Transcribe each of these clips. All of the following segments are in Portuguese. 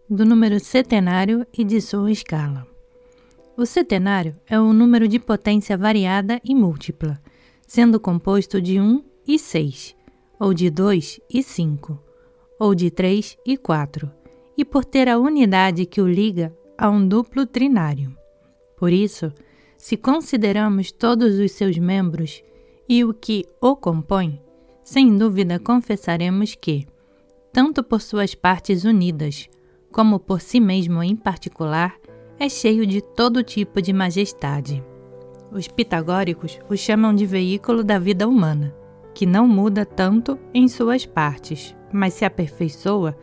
do número setenário e de sua escala. O setenário é um número de potência variada e múltipla, sendo composto de 1 e 6, ou de 2 e 5, ou de 3 e 4, e por ter a unidade que o liga a um duplo trinário. Por isso, se consideramos todos os seus membros e o que o compõe, sem dúvida confessaremos que, tanto por suas partes unidas, como por si mesmo em particular, é cheio de todo tipo de majestade. Os pitagóricos o chamam de veículo da vida humana, que não muda tanto em suas partes, mas se aperfeiçoa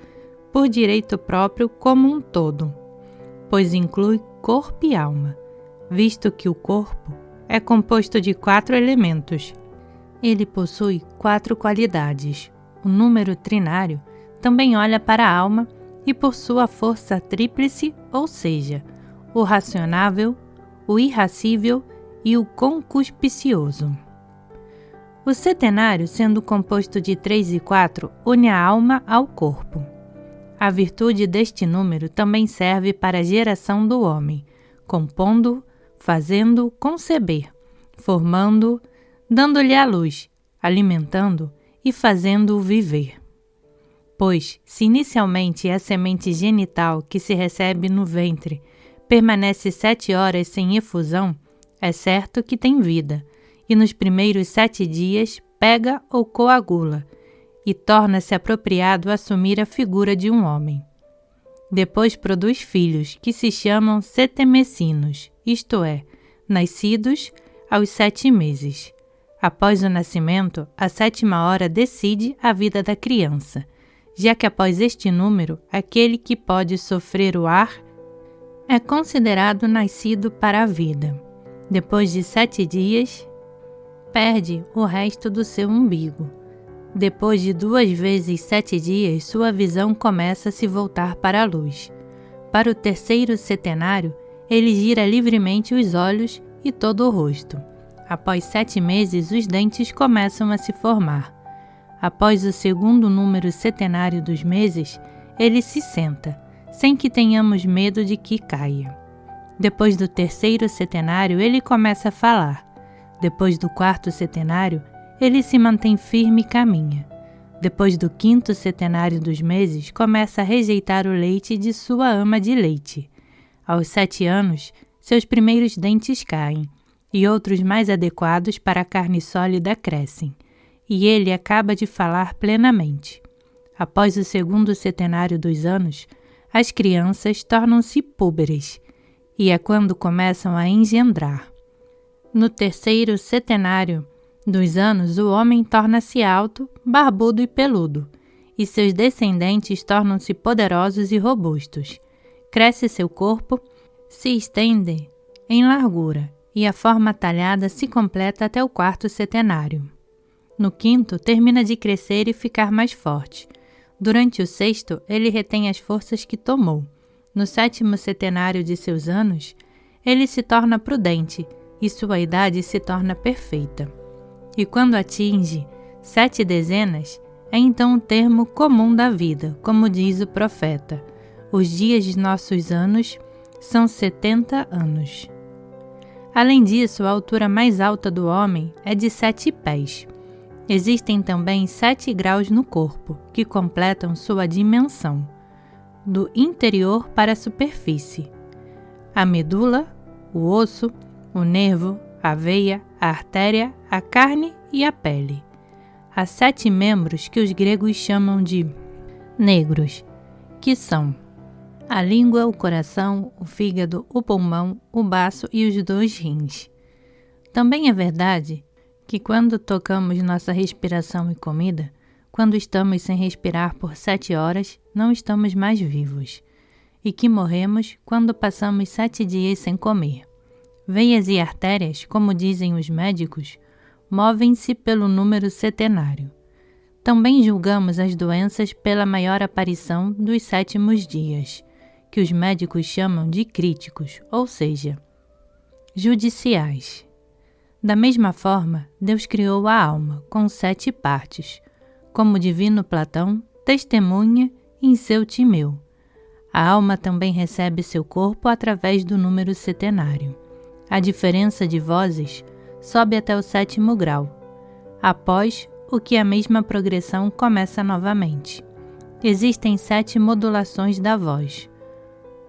por direito próprio como um todo, pois inclui corpo e alma, visto que o corpo é composto de 4 elementos. Ele possui 4 qualidades. O número trinário também olha para a alma e por sua força tríplice, ou seja, o racionável, o irracível e o concupiscioso. O setenário, sendo composto de 3 e 4, une a alma ao corpo. A virtude deste número também serve para a geração do homem, compondo, fazendo, conceber, formando, dando-lhe a luz, alimentando e fazendo-o viver. Pois, se inicialmente a semente genital que se recebe no ventre permanece 7 horas sem efusão, é certo que tem vida, e nos primeiros 7 dias pega ou coagula, e torna-se apropriado assumir a figura de um homem. Depois produz filhos, que se chamam setemecinos, isto é, nascidos aos 7 meses. Após o nascimento, a 7ª hora decide a vida da criança, já que após este número, aquele que pode sofrer o ar é considerado nascido para a vida. Depois de 7 dias, perde o resto do seu umbigo. Depois de 2 vezes 7 dias, sua visão começa a se voltar para a luz. Para o terceiro setenário, ele gira livremente os olhos e todo o rosto. Após 7 meses, os dentes começam a se formar. Após o segundo número setenário dos meses, ele se senta, sem que tenhamos medo de que caia. Depois do terceiro setenário, ele começa a falar. Depois do 4º setenário, ele se mantém firme e caminha. Depois do 5º setenário dos meses, começa a rejeitar o leite de sua ama de leite. Aos 7 anos, seus primeiros dentes caem, e outros mais adequados para a carne sólida crescem, e ele acaba de falar plenamente. Após o segundo setenário dos anos, as crianças tornam-se púberes, e é quando começam a engendrar. No terceiro setenário dos anos, o homem torna-se alto, barbudo e peludo, e seus descendentes tornam-se poderosos e robustos. Cresce seu corpo, se estende em largura, e a forma talhada se completa até o 4º setenário. No 5º, termina de crescer e ficar mais forte. Durante o 6º, ele retém as forças que tomou. No 7º setenário de seus anos, ele se torna prudente e sua idade se torna perfeita. E quando atinge 7 dezenas, é então o termo comum da vida, como diz o profeta. Os dias de nossos anos são 70 anos. Além disso, a altura mais alta do homem é de 7 pés. Existem também 7 graus no corpo, que completam sua dimensão, do interior para a superfície. A medula, o osso, o nervo, a veia, a artéria, a carne e a pele. Há 7 membros que os gregos chamam de negros, que são a língua, o coração, o fígado, o pulmão, o baço e os 2 rins. Também é verdade que quando tocamos nossa respiração e comida, quando estamos sem respirar por 7 horas, não estamos mais vivos, e que morremos quando passamos 7 dias sem comer. Veias e artérias, como dizem os médicos, movem-se pelo número setenário. Também julgamos as doenças pela maior aparição dos 7º dias, que os médicos chamam de críticos, ou seja, judiciais. Da mesma forma, Deus criou a alma com 7 partes, como o divino Platão testemunha em seu Timeu. A alma também recebe seu corpo através do número setenário. A diferença de vozes sobe até o 7º grau, após o que a mesma progressão começa novamente. Existem 7 modulações da voz: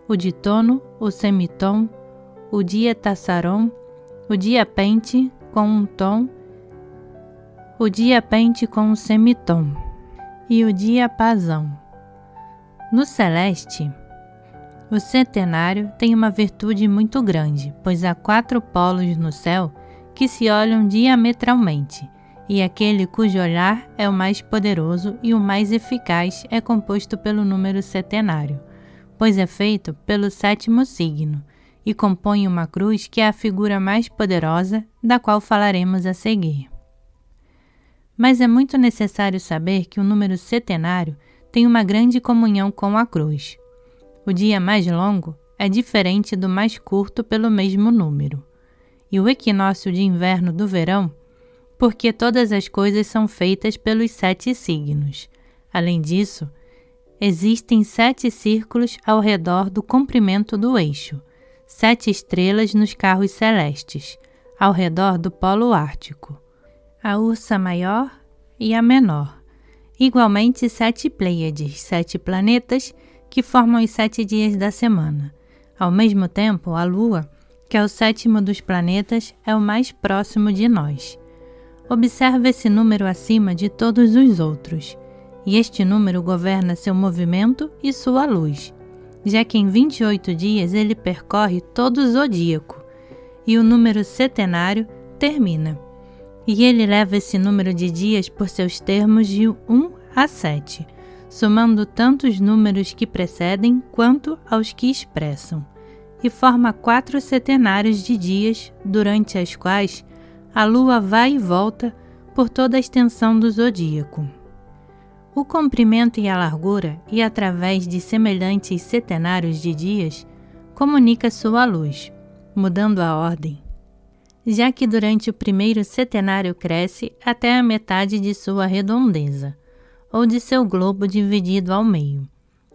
o ditono, o semitom, o diatassaron, o diapente com um tom, o diapente com um semitom e o diapasão. No celeste, o setenário tem uma virtude muito grande, pois há 4 polos no céu que se olham diametralmente, e aquele cujo olhar é o mais poderoso e o mais eficaz é composto pelo número setenário, pois é feito pelo 7º signo, e compõe uma cruz que é a figura mais poderosa, da qual falaremos a seguir. Mas é muito necessário saber que o número setenário tem uma grande comunhão com a cruz. O dia mais longo é diferente do mais curto pelo mesmo número, e o equinócio de inverno do verão, porque todas as coisas são feitas pelos 7 signos. Além disso, existem 7 círculos ao redor do comprimento do eixo, 7 estrelas nos carros celestes, ao redor do polo ártico, a Ursa Maior e a Menor. Igualmente 7 Pleiades, 7 planetas que formam os 7 dias da semana. Ao mesmo tempo, a Lua, que é o 7º dos planetas, é o mais próximo de nós. Observe esse número acima de todos os outros, e este número governa seu movimento e sua luz, já que em 28 dias ele percorre todo o zodíaco, e o número setenário termina. E ele leva esse número de dias por seus termos de 1 a 7, somando tanto os números que precedem quanto aos que expressam, e forma 4 setenários de dias, durante as quais a Lua vai e volta por toda a extensão do zodíaco. O comprimento e a largura, e através de semelhantes setenários de dias, comunica sua luz, mudando a ordem, já que durante o primeiro setenário cresce até a metade de sua redondeza, ou de seu globo dividido ao meio.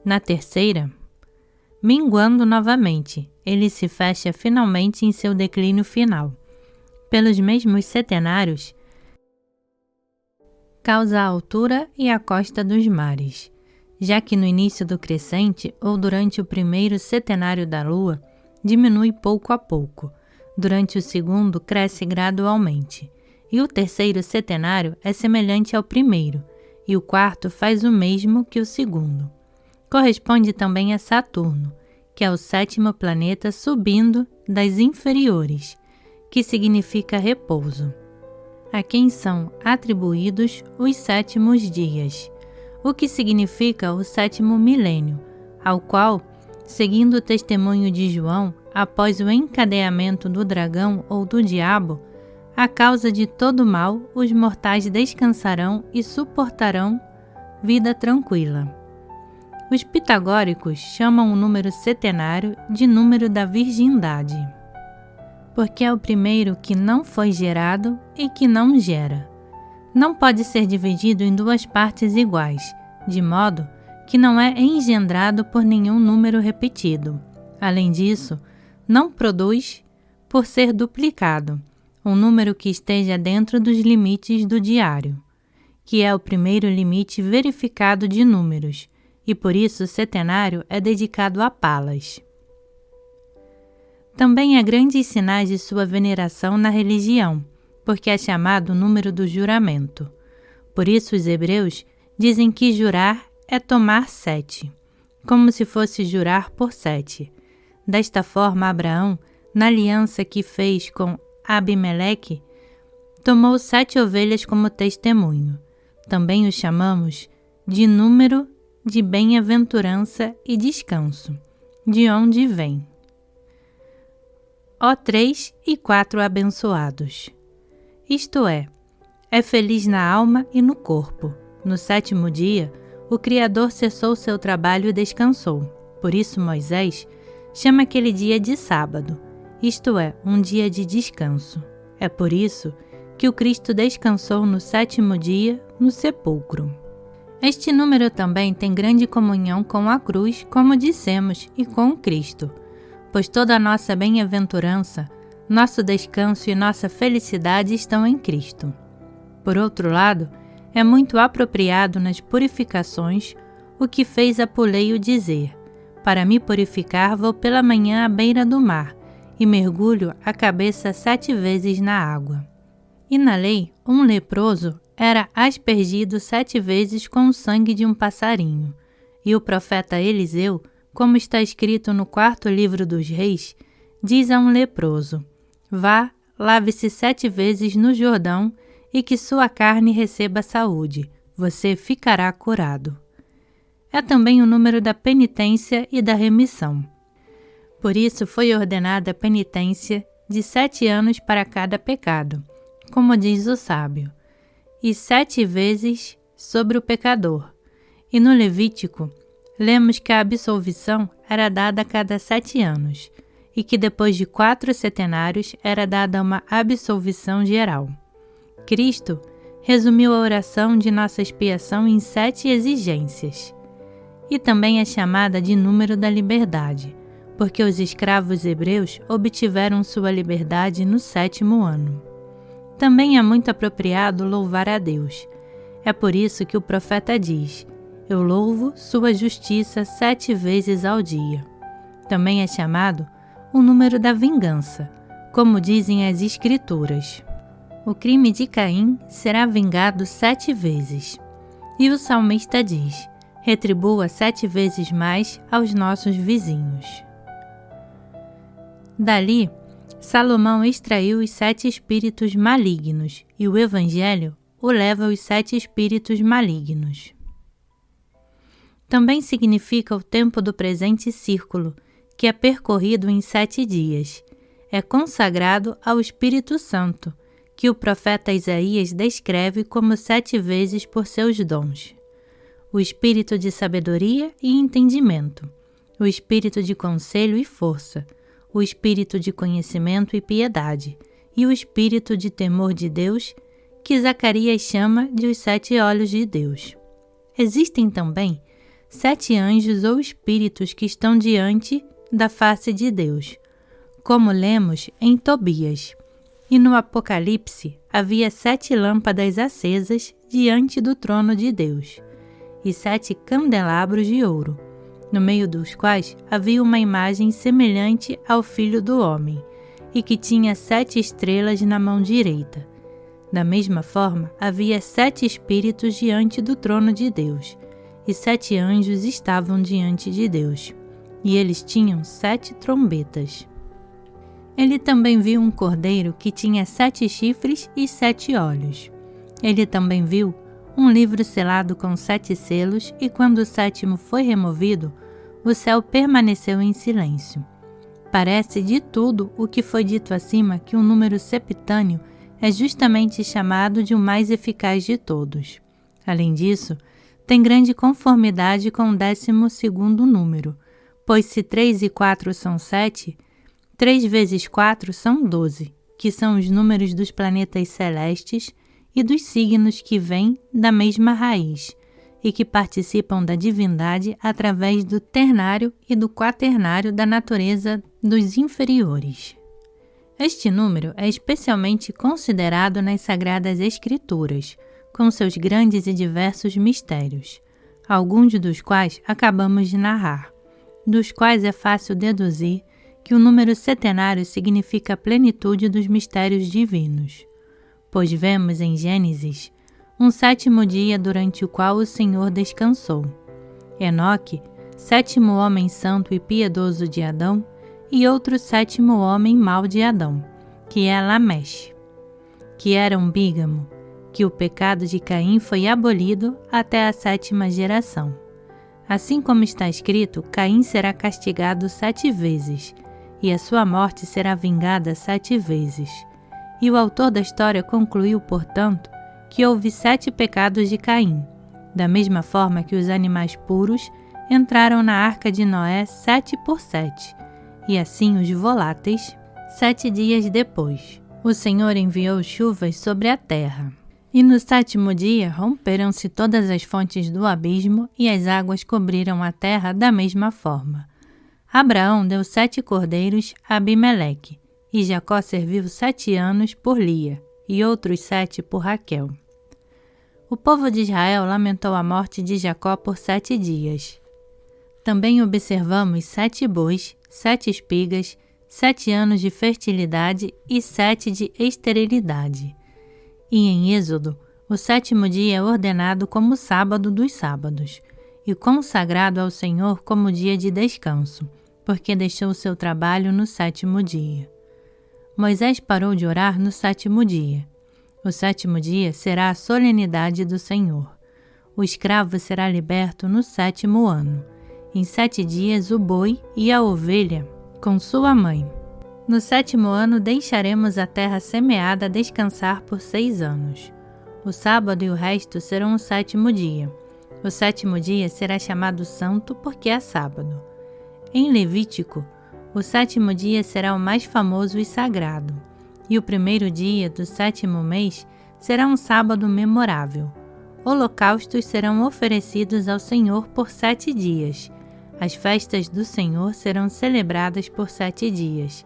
Na terceira, minguando novamente, ele se fecha finalmente em seu declínio final. Pelos mesmos setenários, causa a altura e a costa dos mares, já que no início do crescente ou durante o primeiro setenário da Lua, diminui pouco a pouco. Durante o segundo, cresce gradualmente, e o terceiro setenário é semelhante ao primeiro, e o quarto faz o mesmo que o segundo. Corresponde também a Saturno, que é o 7º planeta subindo das inferiores, que significa repouso, a quem são atribuídos os 7º dias, o que significa o 7º milênio, ao qual, seguindo o testemunho de João, após o encadeamento do dragão ou do diabo, a causa de todo mal, os mortais descansarão e suportarão vida tranquila. Os pitagóricos chamam o número setenário de número da virgindade, porque é o primeiro que não foi gerado e que não gera. Não pode ser dividido em 2 partes iguais, de modo que não é engendrado por nenhum número repetido. Além disso, não produz, por ser duplicado, um número que esteja dentro dos limites do diário, que é o primeiro limite verificado de números, e por isso o setenário é dedicado a Palas. Também há grandes sinais de sua veneração na religião, porque é chamado o número do juramento. Por isso os hebreus dizem que jurar é tomar 7, como se fosse jurar por 7. Desta forma, Abraão, na aliança que fez com Abimeleque, tomou 7 ovelhas como testemunho. Também o chamamos de número de bem-aventurança e descanso, de onde vem. Ó 3 e 4 abençoados. Isto é feliz na alma e no corpo. No 7º dia, o Criador cessou seu trabalho e descansou. Por isso Moisés chama aquele dia de sábado, isto é, um dia de descanso. É por isso que o Cristo descansou no 7º dia no sepulcro. Este número também tem grande comunhão com a cruz, como dissemos, e com Cristo, pois toda a nossa bem-aventurança, nosso descanso e nossa felicidade estão em Cristo. Por outro lado, é muito apropriado nas purificações o que fez Apuleio dizer: para me purificar vou pela manhã à beira do mar e mergulho a cabeça 7 vezes na água. E na lei, um leproso era aspergido 7 vezes com o sangue de um passarinho, e o profeta Eliseu, como está escrito no 4º livro dos Reis, diz a um leproso: vá, lave-se 7 vezes no Jordão e que sua carne receba saúde, você ficará curado. É também o número da penitência e da remissão. Por isso foi ordenada a penitência de 7 anos para cada pecado, como diz o sábio, e 7 vezes sobre o pecador. E no Levítico, lemos que a absolvição era dada a cada 7 anos, e que depois de 4 setenários era dada uma absolvição geral. Cristo resumiu a oração de nossa expiação em 7 exigências. E também é chamada de número da liberdade, porque os escravos hebreus obtiveram sua liberdade no 7º ano. Também é muito apropriado louvar a Deus. É por isso que o profeta diz: eu louvo sua justiça 7 vezes ao dia. Também é chamado o número da vingança, como dizem as Escrituras. O crime de Caim será vingado 7 vezes. E o salmista diz: retribua 7 vezes mais aos nossos vizinhos. Dali, Salomão extraiu os 7 espíritos malignos, e o Evangelho o leva aos 7 espíritos malignos. Também significa o tempo do presente círculo, que é percorrido em 7 dias. É consagrado ao Espírito Santo, que o profeta Isaías descreve como 7 vezes por seus dons: o espírito de sabedoria e entendimento, o espírito de conselho e força, o espírito de conhecimento e piedade, e o espírito de temor de Deus, que Zacarias chama de os 7 olhos de Deus. Existem também 7 anjos ou espíritos que estão diante da face de Deus, como lemos em Tobias. E no Apocalipse havia 7 lâmpadas acesas diante do trono de Deus, e 7 candelabros de ouro, no meio dos quais havia uma imagem semelhante ao Filho do Homem, e que tinha 7 estrelas na mão direita. Da mesma forma, havia 7 espíritos diante do trono de Deus, e 7 anjos estavam diante de Deus, e eles tinham 7 trombetas. Ele também viu um cordeiro que tinha 7 chifres e 7 olhos. Ele também viu um livro selado com 7 selos, e quando o 7º foi removido, o céu permaneceu em silêncio. Parece de tudo o que foi dito acima que o número septânio é justamente chamado de o mais eficaz de todos. Além disso, tem grande conformidade com o 12º número, pois se 3 e 4 são 7, 3 vezes 4 são 12, que são os números dos planetas celestes e dos signos que vêm da mesma raiz e que participam da divindade através do ternário e do quaternário da natureza dos inferiores. Este número é especialmente considerado nas Sagradas Escrituras, com seus grandes e diversos mistérios, alguns dos quais acabamos de narrar, dos quais é fácil deduzir que o número setenário significa a plenitude dos mistérios divinos, pois vemos em Gênesis um 7º dia durante o qual o Senhor descansou. Enoque, 7º homem santo e piedoso de Adão, e outro 7º homem mau de Adão, que é Lameche, que era um bígamo, que o pecado de Caim foi abolido até a 7ª geração. Assim como está escrito, Caim será castigado 7 vezes, e a sua morte será vingada 7 vezes. E o autor da história concluiu, portanto, que houve 7 pecados de Caim, da mesma forma que os animais puros entraram na arca de Noé 7 por 7, e assim os voláteis 7 dias depois. O Senhor enviou chuvas sobre a terra. E no 7º dia romperam-se todas as fontes do abismo e as águas cobriram a terra da mesma forma. Abraão deu 7 cordeiros a Abimeleque, e Jacó serviu 7 anos por Lia, e outros 7 por Raquel. O povo de Israel lamentou a morte de Jacó por 7 dias. Também observamos 7 bois, 7 espigas, 7 anos de fertilidade e 7 de esterilidade. E em Êxodo, o 7º dia é ordenado como sábado dos sábados, e consagrado ao Senhor como dia de descanso, porque deixou o seu trabalho no 7º dia. Moisés parou de orar no 7º dia. O 7º dia será a solenidade do Senhor. O escravo será liberto no 7º ano. Em 7 dias o boi e a ovelha com sua mãe. No 7º ano deixaremos a terra semeada descansar por 6 anos. O sábado e o resto serão o 7º dia. O 7º dia será chamado santo porque é sábado. Em Levítico, o 7º dia será o mais famoso e sagrado. E o 1º dia do 7º mês será um sábado memorável. Holocaustos serão oferecidos ao Senhor por 7 dias. As festas do Senhor serão celebradas por 7 dias.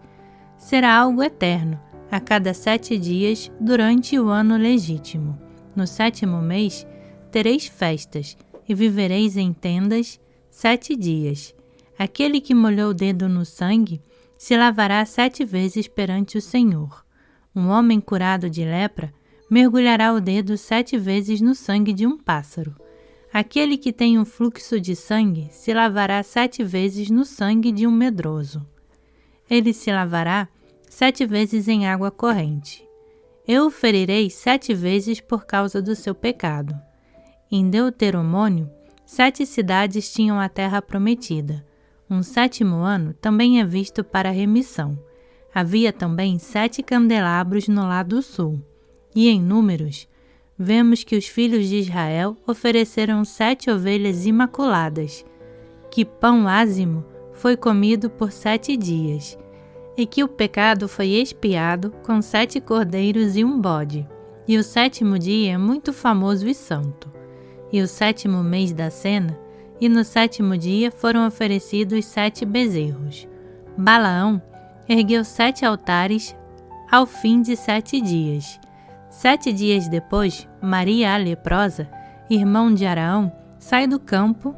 Será algo eterno, a cada 7 dias durante o ano legítimo. No 7º mês tereis festas e vivereis em tendas 7 dias. Aquele que molhou o dedo no sangue se lavará 7 vezes perante o Senhor. Um homem curado de lepra mergulhará o dedo 7 vezes no sangue de um pássaro. Aquele que tem um fluxo de sangue se lavará 7 vezes no sangue de um medroso. Ele se lavará 7 vezes em água corrente. Eu o ferirei 7 vezes por causa do seu pecado. Em Deuteronômio, 7 cidades tinham a terra prometida. Um 7º ano também é visto para remissão. Havia também 7 candelabros no lado sul. E em Números, vemos que os filhos de Israel ofereceram 7 ovelhas imaculadas, que pão ázimo foi comido por 7 dias, e que o pecado foi expiado com 7 cordeiros e um bode. E o 7º dia é muito famoso e santo. E o 7º mês da cena, e no 7º dia foram oferecidos 7 bezerros. Balaão ergueu 7 altares ao fim de 7 dias. 7 dias depois, Maria a leprosa, irmão de Araão, sai do campo.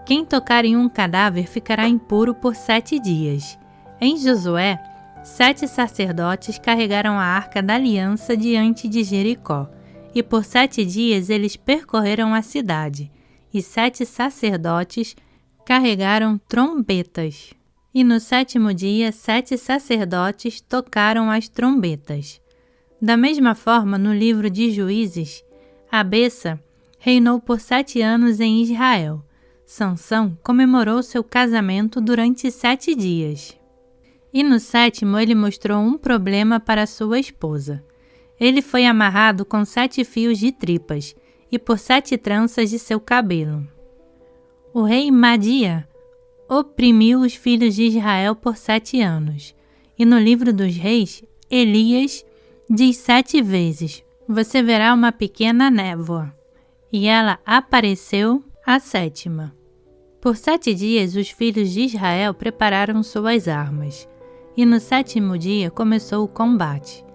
Quem tocar em um cadáver ficará impuro por 7 dias. Em Josué, 7 sacerdotes carregaram a arca da aliança diante de Jericó, e por 7 dias eles percorreram a cidade, e 7 sacerdotes carregaram trombetas. E no 7º dia, 7 sacerdotes tocaram as trombetas. Da mesma forma, no livro de Juízes, Abessa reinou por 7 anos em Israel. Sansão comemorou seu casamento durante 7 dias. E no 7º ele mostrou um problema para sua esposa. Ele foi amarrado com 7 fios de tripas e por 7 tranças de seu cabelo. O rei Madia oprimiu os filhos de Israel por 7 anos. E no livro dos reis, Elias diz 7 vezes: você verá uma pequena névoa. E ela apareceu a 7ª. Por 7 dias os filhos de Israel prepararam suas armas. E no 7º dia começou o combate.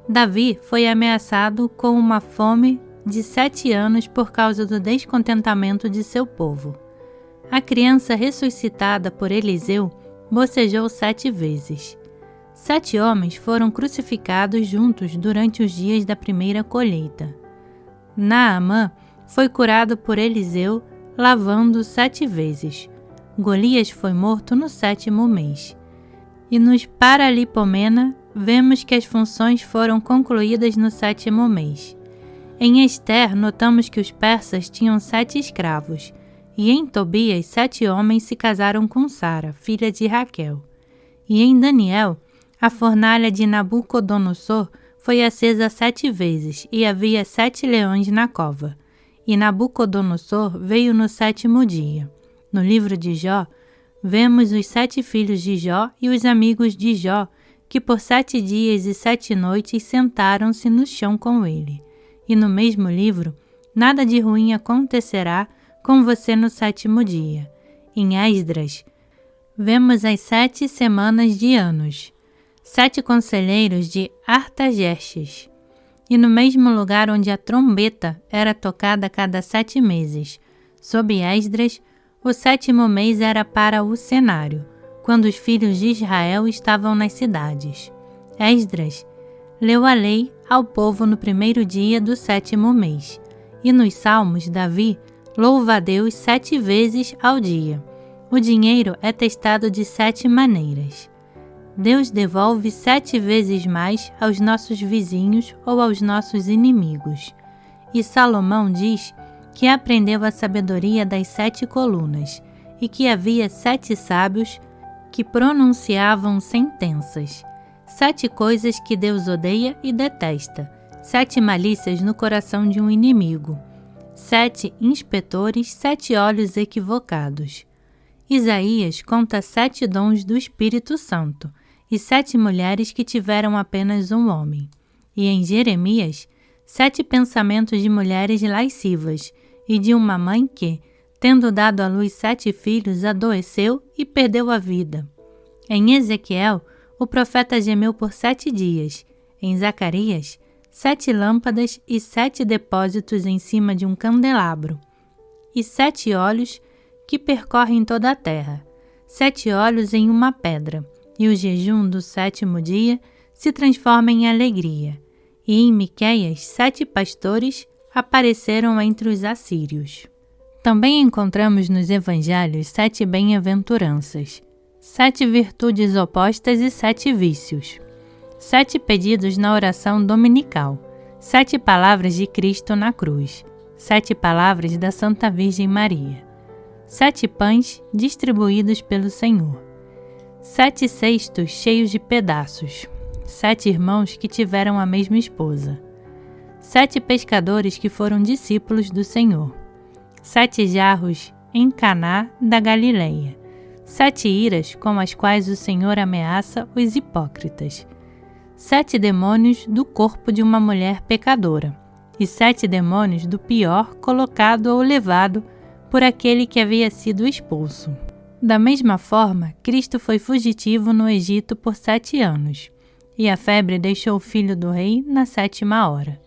Davi foi ameaçado com uma fome de 7 anos por causa do descontentamento de seu povo. A criança ressuscitada por Eliseu bocejou 7 vezes. 7 homens foram crucificados juntos durante os dias da primeira colheita. Naamã foi curado por Eliseu lavando 7 vezes. Golias foi morto no 7º mês. E nos Paralipomena, vemos que as funções foram concluídas no 7º mês. Em Ester, notamos que os persas tinham 7 escravos, e em Tobias 7 homens se casaram com Sara, filha de Raquel. E em Daniel, a fornalha de Nabucodonosor foi acesa 7 vezes, e havia 7 leões na cova. E Nabucodonosor veio no 7º dia. No livro de Jó, vemos os 7 filhos de Jó e os amigos de Jó, que por 7 dias e 7 noites sentaram-se no chão com ele. E no mesmo livro, nada de ruim acontecerá com você no 7º dia. Em Esdras, vemos as 7 semanas de anos, 7 conselheiros de Artaxerxes. E no mesmo lugar onde a trombeta era tocada a cada 7 meses, sob Esdras, o 7º mês era para o cenário, quando os filhos de Israel estavam nas cidades. Esdras leu a lei ao povo no 1º dia do 7º mês. E nos Salmos, Davi louva a Deus 7 vezes ao dia. O dinheiro é testado de 7 maneiras. Deus devolve 7 vezes mais aos nossos vizinhos ou aos nossos inimigos. E Salomão diz que aprendeu a sabedoria das 7 colunas e que havia 7 sábios que pronunciavam sentenças. 7 coisas que Deus odeia e detesta. 7 malícias no coração de um inimigo. 7 inspetores, 7 olhos equivocados. Isaías conta 7 dons do Espírito Santo e 7 mulheres que tiveram apenas um homem. E em Jeremias, 7 pensamentos de mulheres lascivas e de uma mãe que, tendo dado à luz 7 filhos, adoeceu e perdeu a vida. Em Ezequiel, o profeta gemeu por 7 dias. Em Zacarias, 7 lâmpadas e 7 depósitos em cima de um candelabro. E 7 olhos que percorrem toda a terra. 7 olhos em uma pedra. E o jejum do 7º dia se transforma em alegria. E em Miqueias, 7 pastores apareceram entre os assírios. Também encontramos nos evangelhos 7 bem-aventuranças, 7 virtudes opostas e 7 vícios, 7 pedidos na oração dominical, 7 palavras de Cristo na cruz, 7 palavras da Santa Virgem Maria, 7 pães distribuídos pelo Senhor, 7 cestos cheios de pedaços, 7 irmãos que tiveram a mesma esposa, 7 pescadores que foram discípulos do Senhor, 7 jarros em Caná da Galileia, 7 iras com as quais o Senhor ameaça os hipócritas, 7 demônios do corpo de uma mulher pecadora, e 7 demônios do pior colocado ou levado por aquele que havia sido expulso. Da mesma forma, Cristo foi fugitivo no Egito por 7 anos, e a febre deixou o filho do rei na 7ª hora.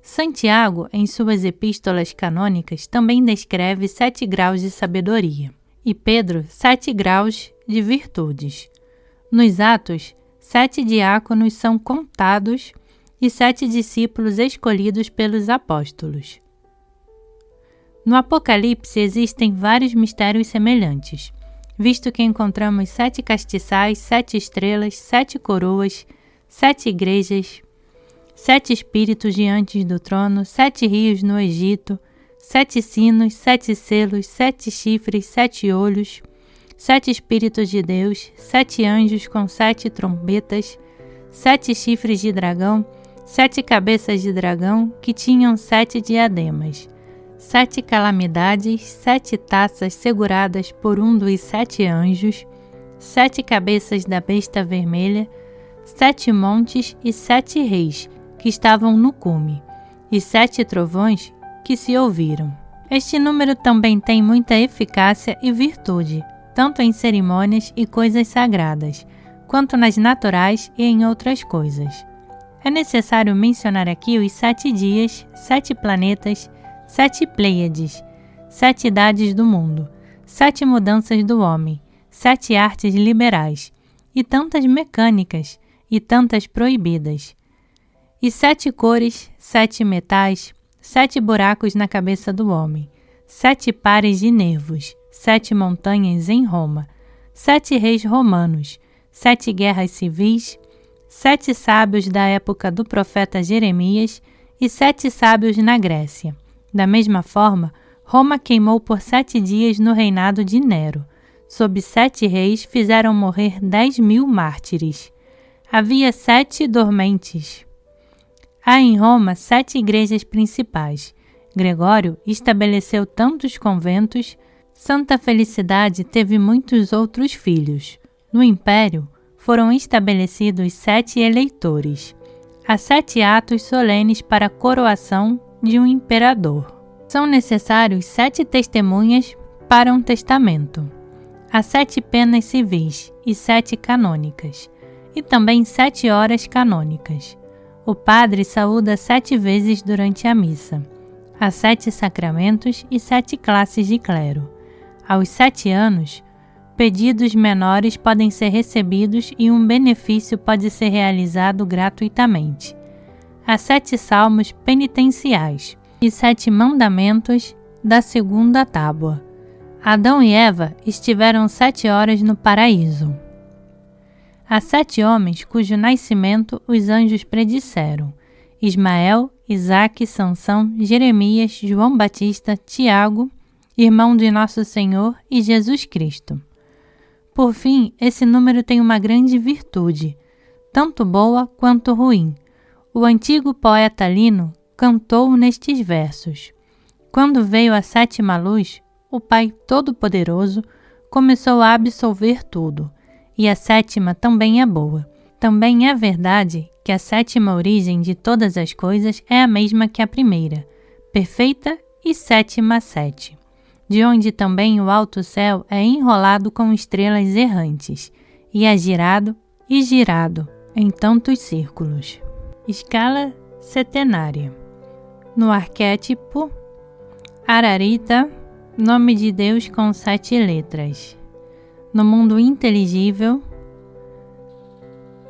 Santiago, em suas epístolas canônicas, também descreve 7 graus de sabedoria, e Pedro 7 graus de virtudes. Nos Atos, 7 diáconos são contados e 7 discípulos escolhidos pelos apóstolos. No Apocalipse existem vários mistérios semelhantes, visto que encontramos 7 castiçais, 7 estrelas, 7 coroas, 7 igrejas, 7 espíritos diante do trono, 7 rios no Egito, 7 sinos, 7 selos, 7 chifres, 7 olhos, 7 espíritos de Deus, 7 anjos com 7 trombetas, 7 chifres de dragão, 7 cabeças de dragão que tinham 7 diademas, 7 calamidades, 7 taças seguradas por um dos 7 anjos, 7 cabeças da besta vermelha, 7 montes e 7 reis que estavam no cume, e 7 trovões que se ouviram. Este número também tem muita eficácia e virtude, tanto em cerimônias e coisas sagradas, quanto nas naturais e em outras coisas. É necessário mencionar aqui os 7 dias, 7 planetas, 7 Pleiades, 7 idades do mundo, 7 mudanças do homem, 7 artes liberais, e tantas mecânicas, e tantas proibidas, e 7 cores, 7 metais, 7 buracos na cabeça do homem, 7 pares de nervos, 7 montanhas em Roma, 7 reis romanos, 7 guerras civis, 7 sábios da época do profeta Jeremias e 7 sábios na Grécia. Da mesma forma, Roma queimou por 7 dias no reinado de Nero. Sob 7 reis fizeram morrer 10.000 mártires. Havia 7 dormentes. Há em Roma 7 igrejas principais. Gregório estabeleceu tantos conventos. Santa Felicidade teve muitos outros filhos. No Império, foram estabelecidos 7 eleitores. Há 7 atos solenes para a coroação de um imperador. São necessários 7 testemunhas para um testamento. Há 7 penas civis e 7 canônicas, e também 7 horas canônicas. O padre saúda 7 vezes durante a missa. Há 7 sacramentos e 7 classes de clero. Aos 7 anos, pedidos menores podem ser recebidos e um benefício pode ser realizado gratuitamente. Há 7 salmos penitenciais e 7 mandamentos da segunda tábua. Adão e Eva estiveram 7 horas no paraíso. Há 7 homens cujo nascimento os anjos predisseram: Ismael, Isaque, Sansão, Jeremias, João Batista, Tiago, irmão de Nosso Senhor, e Jesus Cristo. Por fim, esse número tem uma grande virtude, tanto boa quanto ruim. O antigo poeta Lino cantou nestes versos: Quando veio a 7ª luz, o Pai Todo-Poderoso começou a absolver tudo, e a 7ª também é boa. Também é verdade que a 7ª origem de todas as coisas é a mesma que a primeira, perfeita e 7ª 7, de onde também o alto céu é enrolado com estrelas errantes, e é girado e girado em tantos círculos. Escala setenária. No arquétipo, Ararita, nome de Deus com 7 letras. No mundo inteligível,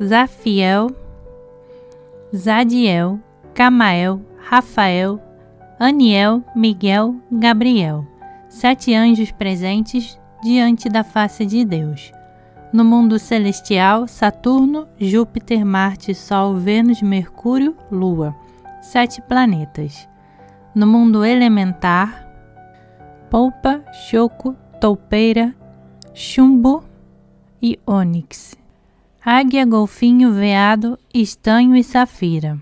Zafiel, Zadiel, Camael, Rafael, Aniel, Miguel, Gabriel. 7 anjos presentes diante da face de Deus. No mundo celestial, Saturno, Júpiter, Marte, Sol, Vênus, Mercúrio, Lua. 7 planetas. No mundo elementar, Polpa, Choco, Toupeira, Chumbo e Ônix. Águia, Golfinho, Veado, Estanho e Safira.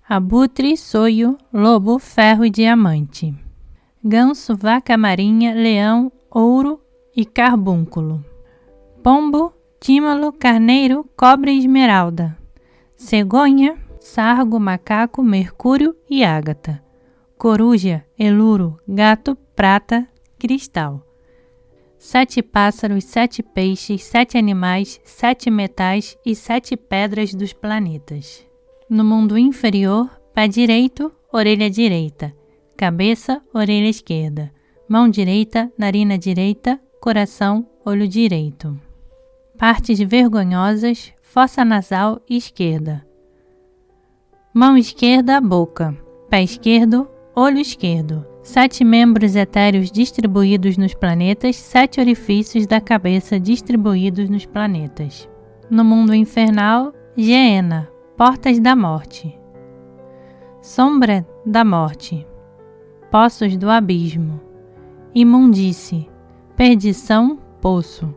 Abutre, Soio, Lobo, Ferro e Diamante. Ganso, Vaca Marinha, Leão, Ouro e Carbúnculo. Pombo, Tímalo, Carneiro, Cobra e Esmeralda. Cegonha, Sargo, Macaco, Mercúrio e Ágata. Coruja, Eluro, Gato, Prata, Cristal. 7 pássaros, 7 peixes, 7 animais, 7 metais e 7 pedras dos planetas. No mundo inferior, pé direito, orelha direita, cabeça, orelha esquerda, mão direita, narina direita, coração, olho direito. Partes vergonhosas, fossa nasal esquerda. Mão esquerda, boca. Pé esquerdo, olho esquerdo. 7 membros etéreos distribuídos nos planetas, 7 orifícios da cabeça distribuídos nos planetas. No mundo infernal, Geena, portas da morte. Sombra da morte. Poços do abismo. Imundície. Perdição, poço.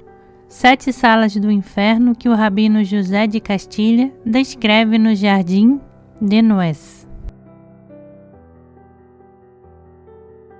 7 salas do inferno que o rabino José de Castilha descreve no Jardim de Nuez.